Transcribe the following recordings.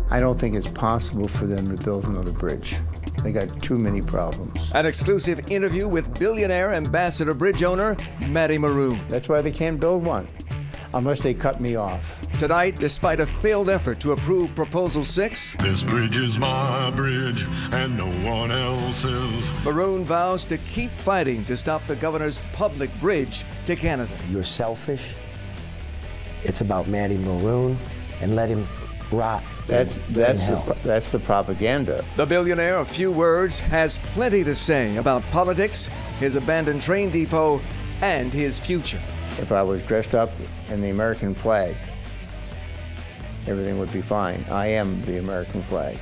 I don't think it's possible for them to build another bridge. They got too many problems. An exclusive interview with billionaire ambassador bridge owner Matty Maroun. That's why they can't build one, unless they cut me off. Tonight, despite a failed effort to approve Proposal 6, this bridge is my bridge and no one else's. Maroun vows to keep fighting to stop the governor's public bridge to Canada. You're selfish. It's about Matty Maroun, and let him rot. That's the propaganda. The billionaire, of few words, has plenty to say about politics, his abandoned train depot, and his future. If I was dressed up in the American flag, everything would be fine. I am the American flag.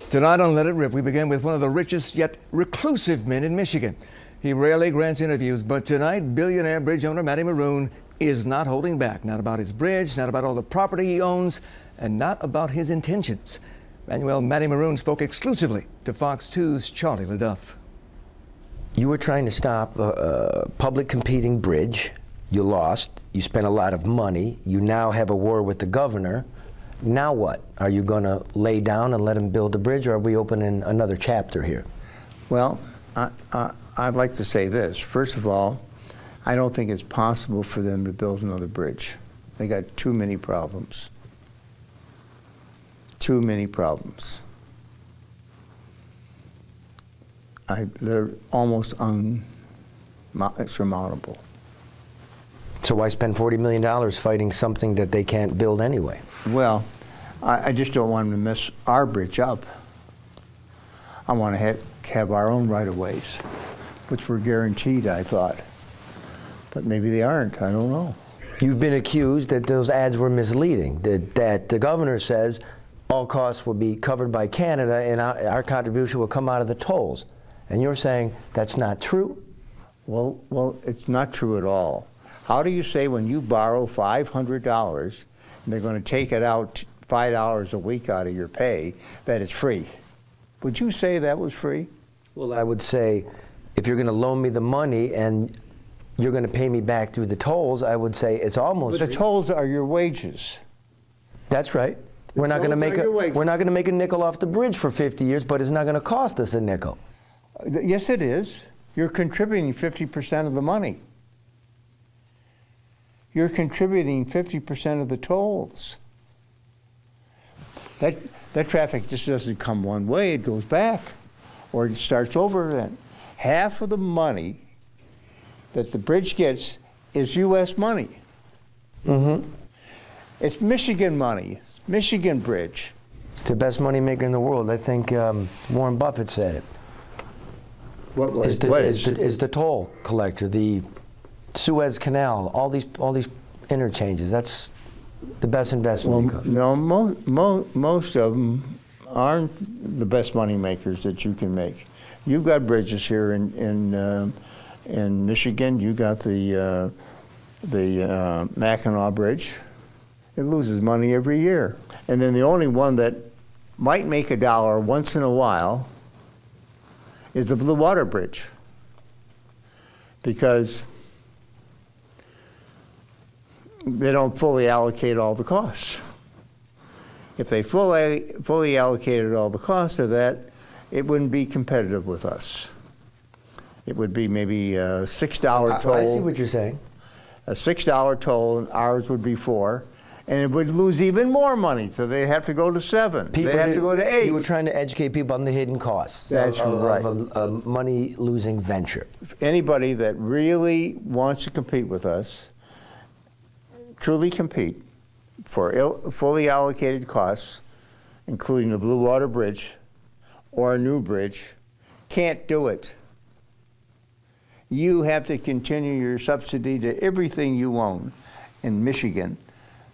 Tonight on Let It Rip, we begin with one of the richest yet reclusive men in Michigan. He rarely grants interviews, but tonight, billionaire bridge owner Matty Maroun is not holding back. Not about his bridge, not about all the property he owns, and not about his intentions. Matty Maroun spoke exclusively to Fox 2's Charlie LeDuff. You were trying to stop a public competing bridge. You lost. You spent a lot of money. You now have a war with the governor. Now what? Are you going to lay down and let him build a bridge, or are we opening another chapter here? Well, I'd like to say this. First of all, I don't think it's possible for them to build another bridge. They got too many problems. Too many problems. They're almost insurmountable. So why spend $40 million fighting something that they can't build anyway? Well, I just don't want them to mess our bridge up. I want to have our own right-of-ways, which were guaranteed, I thought. But maybe they aren't. I don't know. You've been accused that those ads were misleading, that the governor says all costs will be covered by Canada and our contribution will come out of the tolls. And you're saying that's not true? Well, it's not true at all. How do you say when you borrow $500 and they're going to take it out $5 a week out of your pay, that it's free? Would you say that was free? Well, I would say if you're going to loan me the money and you're going to pay me back through the tolls, I would say it's almost free. But the tolls are your wages. That's right. We're not going to make a nickel off the bridge for 50 years, but it's not going to cost us a nickel. Yes, it is. You're contributing 50% of the money. You're contributing 50% of the tolls. That traffic just doesn't come one way, it goes back, or it starts over then. Half of the money that the bridge gets is U.S. money. Mm-hmm. It's Michigan money, it's Michigan bridge. It's the best money maker in the world. I think Warren Buffett said it. Is the toll collector, the Suez Canal, all these interchanges. That's the best investment. Well, no, most of them aren't the best money makers that you can make. You've got bridges here in Michigan. You got the Mackinac Bridge. It loses money every year, and then the only one that might make $1 once in a while is the Blue Water Bridge, because they don't fully allocate all the costs. If they fully allocated all the costs of that, it wouldn't be competitive with us. It would be maybe a $6 toll. I see what you're saying. A $6 toll, and ours would be $4. And it would lose even more money, so they'd have to go to $7. They'd have to go to $8. You were trying to educate people on the hidden costs of a money-losing venture. Anybody that really wants to compete with us, truly compete for fully allocated costs, including the Blue Water Bridge or a new bridge, can't do it. You have to continue your subsidy to everything you own in Michigan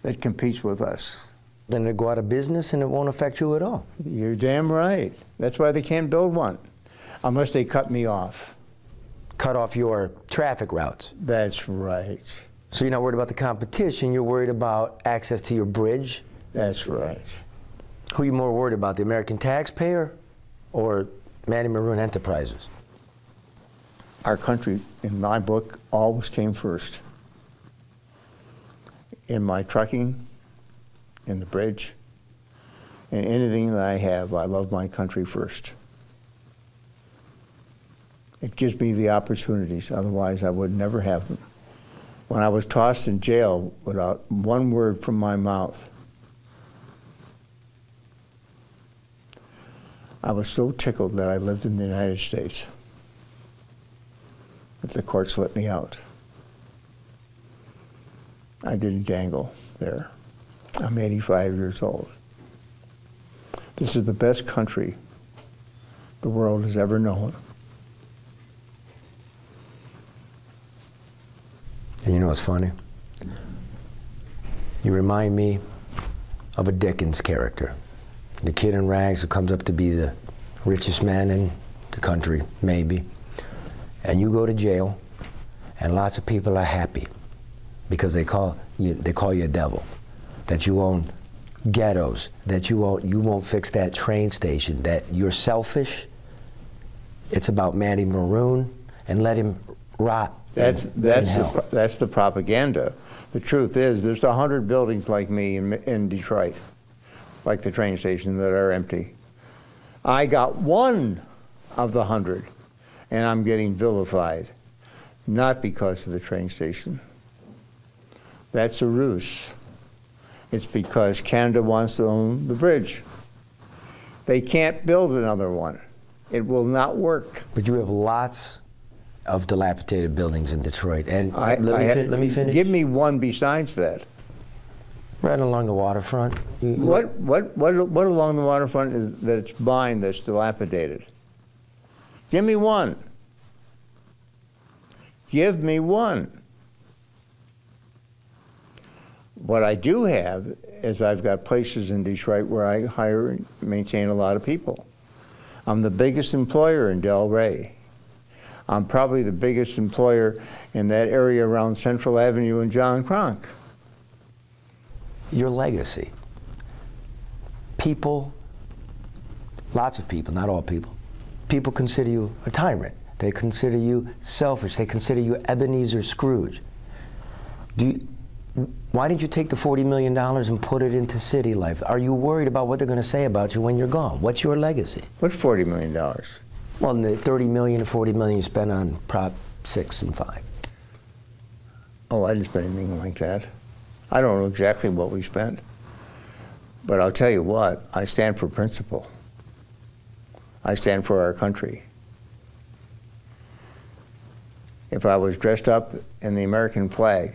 that competes with us. Then it'll go out of business and it won't affect you at all. You're damn right. That's why they can't build one, unless they cut me off. Cut off your traffic routes. That's right. So you're not worried about the competition, you're worried about access to your bridge? That's right. Who are you more worried about, the American taxpayer or Matty Maroun Enterprises? Our country, in my book, always came first. In my trucking in the bridge. In anything that I have, I love my country first. It gives me the opportunities, otherwise I would never have them. When I was tossed in jail without one word from my mouth, I was so tickled that I lived in the United States that the courts let me out. I didn't dangle there. I'm 85 years old. This is the best country the world has ever known. And you know what's funny? You remind me of a Dickens character. The kid in rags who comes up to be the richest man in the country, maybe. And you go to jail, and lots of people are happy because they call you a devil, that you own ghettos, that you won't fix that train station, that you're selfish. It's about Matty Maroun, and let him rot. That's the propaganda. The truth is, there's 100 buildings like me in Detroit, like the train station, that are empty. I got one of the 100, and I'm getting vilified, not because of the train station. That's a ruse. It's because Canada wants to own the bridge. They can't build another one. It will not work. But you have lots of dilapidated buildings in Detroit. And let me finish. Give me one besides that. Right along the waterfront. What along the waterfront is that it's mine that's dilapidated? Give me one. Give me one. What I do have is I've got places in Detroit where I hire and maintain a lot of people. I'm the biggest employer in Del Ray. I'm probably the biggest employer in that area around Central Avenue and John Cronk. Your legacy. People, lots of people, not all people, people consider you a tyrant. They consider you selfish. They consider you Ebenezer Scrooge. Why didn't you take the $40 million and put it into city life? Are you worried about what they're going to say about you when you're gone? What's your legacy? What's $40 million? Well, the $30 million and $40 million you spent on Prop 6 and 5. Oh, I didn't spend anything like that. I don't know exactly what we spent. But I'll tell you what, I stand for principle. I stand for our country. If I was dressed up in the American flag,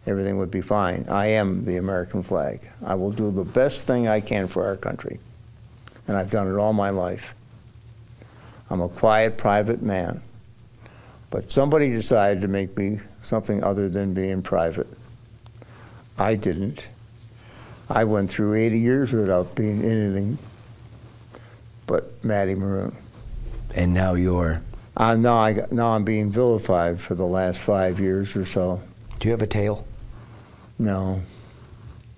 everything would be fine. I am the American flag. I will do the best thing I can for our country. And I've done it all my life. I'm a quiet, private man. But somebody decided to make me something other than being private. I didn't. I went through 80 years without being anything but Matty Maroun. And now you're? Now I'm being vilified for the last 5 years or so. Do you have a tail? No.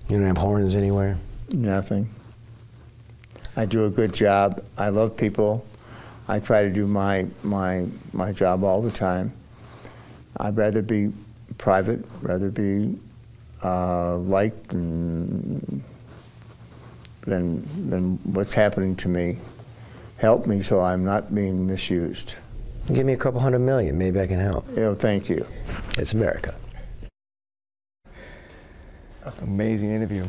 You don't have horns anywhere? Nothing. I do a good job. I love people. I try to do my job all the time. I'd rather be private, rather be liked than what's happening to me. Help me so I'm not being misused. Give me a couple $100 million, maybe I can help. Oh, thank you. It's America. Amazing interview.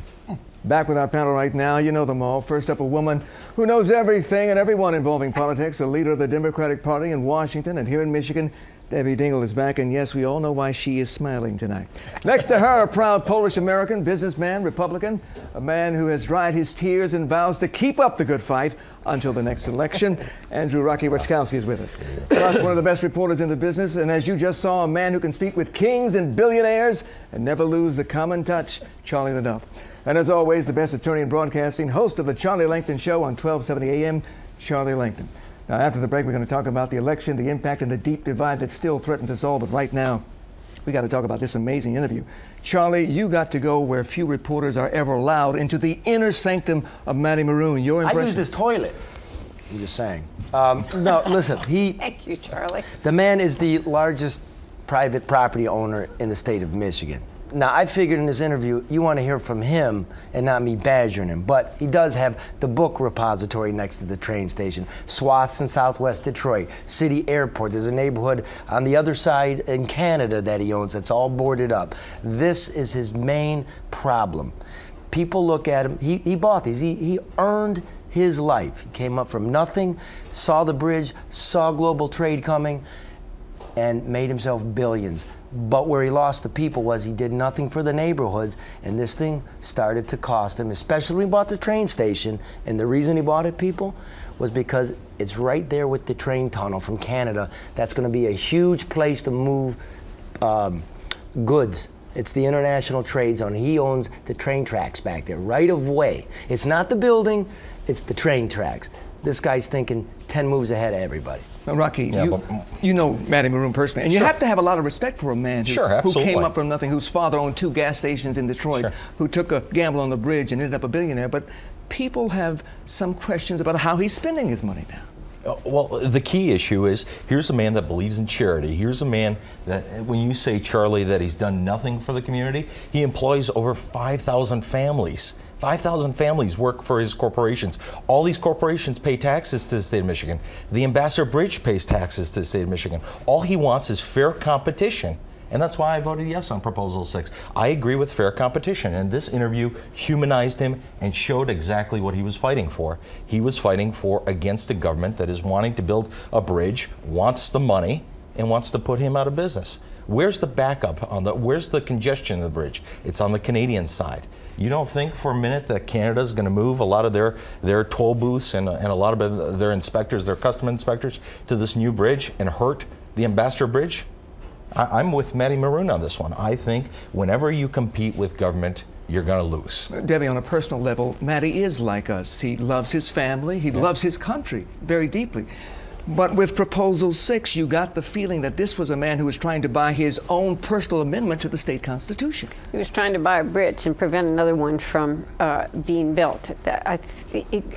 Back with our panel right now. You know them all. First up, a woman who knows everything and everyone involving politics, a leader of the Democratic Party in Washington, and here in Michigan, Debbie Dingell is back, and yes, we all know why she is smiling tonight. Next to her, a proud Polish-American, businessman, Republican, a man who has dried his tears and vows to keep up the good fight until the next election. Andrew Rocky Raczkowski is with us. Plus, one of the best reporters in the business, and as you just saw, a man who can speak with kings and billionaires and never lose the common touch, Charlie LeDuff. And as always, the best attorney in broadcasting, host of the Charlie Langton Show on 1270 AM, Charlie Langton. Now, after the break, we're going to talk about the election, the impact, and the deep divide that still threatens us all. But right now, we got to talk about this amazing interview. Charlie, you got to go where few reporters are ever allowed, into the inner sanctum of Matty Maroun. Your impressions? I used his toilet. I'm just saying. No, listen, Thank you, Charlie. The man is the largest private property owner in the state of Michigan. Now, I figured in this interview, you want to hear from him and not me badgering him. But he does have the book repository next to the train station. Swaths in Southwest Detroit, City Airport. There's a neighborhood on the other side in Canada that he owns that's all boarded up. This is his main problem. People look at him. He bought these. He earned his life. He came up from nothing, saw the bridge, saw global trade coming, and made himself billions. But where he lost the people was he did nothing for the neighborhoods, and this thing started to cost him, especially when he bought the train station. And the reason he bought it, people, was because it's right there with the train tunnel from Canada. That's going to be a huge place to move goods. It's the international trade zone. He owns the train tracks back there, right of way. It's not the building, it's the train tracks. This guy's thinking 10 moves ahead of everybody. Now, Rocky, you know Matty Maroun personally, and you have to have a lot of respect for a man who came up from nothing, whose father owned 2 gas stations in Detroit, who took a gamble on the bridge and ended up a billionaire. But people have some questions about how he's spending his money now. Well, the key issue is, here's a man that believes in charity. Here's a man that, when you say, Charlie, that he's done nothing for the community, he employs over 5,000 families. 5,000 families work for his corporations. All these corporations pay taxes to the state of Michigan. The Ambassador Bridge pays taxes to the state of Michigan. All he wants is fair competition. And that's why I voted yes on Proposal 6. I agree with fair competition, and this interview humanized him and showed exactly what he was fighting for. He was fighting for against a government that is wanting to build a bridge, wants the money, and wants to put him out of business. Where's the backup on where's the congestion of the bridge? It's on the Canadian side. You don't think for a minute that Canada's going to move a lot of their toll booths and a lot of their inspectors, their custom inspectors, to this new bridge and hurt the Ambassador Bridge? I'm with Matty Maroun on this one. I think whenever you compete with government, you're going to lose. Debbie, on a personal level, Matty is like us. He loves his family. He loves his country very deeply. But with Proposal 6, you got the feeling that this was a man who was trying to buy his own personal amendment to the state constitution. He was trying to buy a bridge and prevent another one from being built.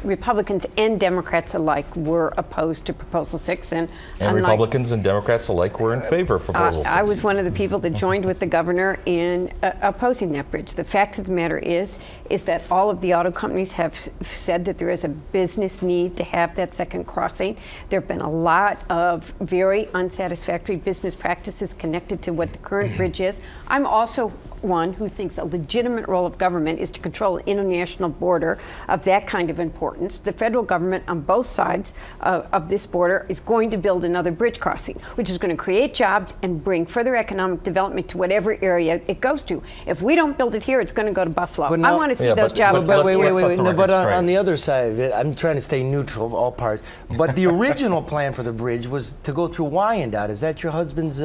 Republicans and Democrats alike were opposed to Proposal 6. And Republicans and Democrats alike were in favor of Proposal 6. I was one of the people that joined with the governor in opposing that bridge. The fact of the matter is that all of the auto companies have said that there is a business need to have that second crossing. There have been a lot of very unsatisfactory business practices connected to what the current bridge is. I'm also one who thinks a legitimate role of government is to control an international border of that kind of importance. The federal government on both sides of this border is going to build another bridge crossing, which is going to create jobs and bring further economic development to whatever area it goes to. If we don't build it here, it's going to go to Buffalo. I want to see those jobs. But wait. No, but on the other side of it, I'm trying to stay neutral of all parts. But the original plan for the bridge was to go through Wyandotte. Is that your husband's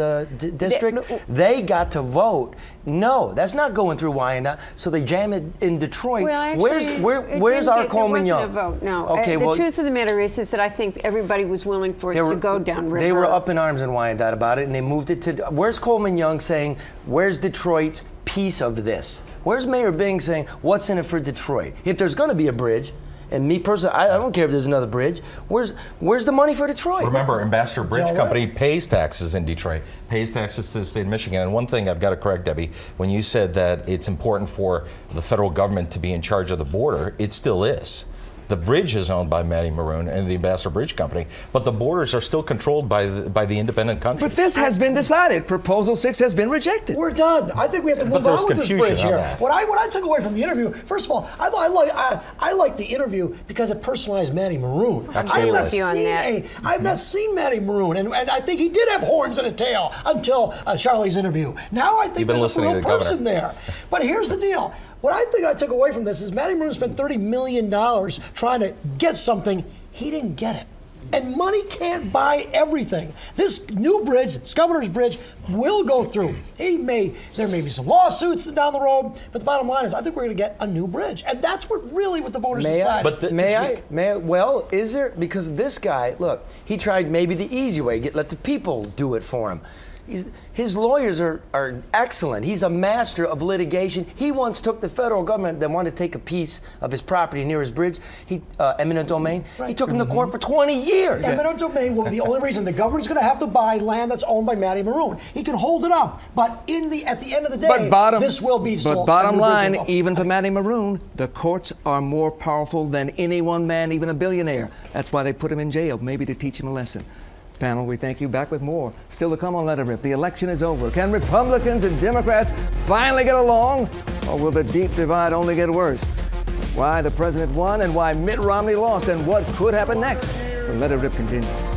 district? They got to vote. No, that's not going through Wyandotte. So they jam it in Detroit. Well, actually, where's our Coleman Young? It wasn't a vote, no. Okay, the truth of the matter is that I think everybody was willing for it to go downriver. They were up in arms in Wyandotte about it, and they moved it to. Where's Coleman Young saying, where's Detroit's piece of this? Where's Mayor Bing saying, what's in it for Detroit? If there's going to be a bridge, and me personally, I don't care if there's another bridge. Where's the money for Detroit? Remember, Ambassador Bridge Company pays taxes in Detroit, pays taxes to the state of Michigan. And one thing I've got to correct, Debbie, when you said that it's important for the federal government to be in charge of the border, it still is. The bridge is owned by Matty Maroun and the Ambassador Bridge Company, but the borders are still controlled by the independent countries. But this has been decided. Proposal 6 has been rejected. We're done. I think we have to move on with this bridge here. What I took away from the interview, first of all, I liked the interview because it personalized Matty Maroun. I've not seen Matty Maroun, and I think he did have horns and a tail until Charlie's interview. Now I think there's a real person there. But here's the deal. What I think I took away from this is Matty Maroun spent $30 million trying to get something. He didn't get it. And money can't buy everything. This new bridge, this governor's bridge, will go through. There may be some lawsuits down the road, but the bottom line is I think we're going to get a new bridge. And that's what the voters decided. May I? Well, is there? Because this guy, look, he tried maybe the easy way, let the people do it for him. His lawyers are excellent. He's a master of litigation. He once took the federal government that wanted to take a piece of his property near his bridge, eminent domain. Right. He took him to court for 20 years. Eminent domain will be the only reason the government's going to have to buy land that's owned by Matty Maroun. He can hold it up, but at the end of the day, this will be sold. But bottom line, even for Matty Maroun, the courts are more powerful than any one man, even a billionaire. That's why they put him in jail, maybe to teach him a lesson. Panel, we thank you. Back with more. Still to come on Let It Rip. The election is over. Can Republicans and Democrats finally get along? Or will the deep divide only get worse? Why the president won and why Mitt Romney lost and what could happen next? Let It Rip continues.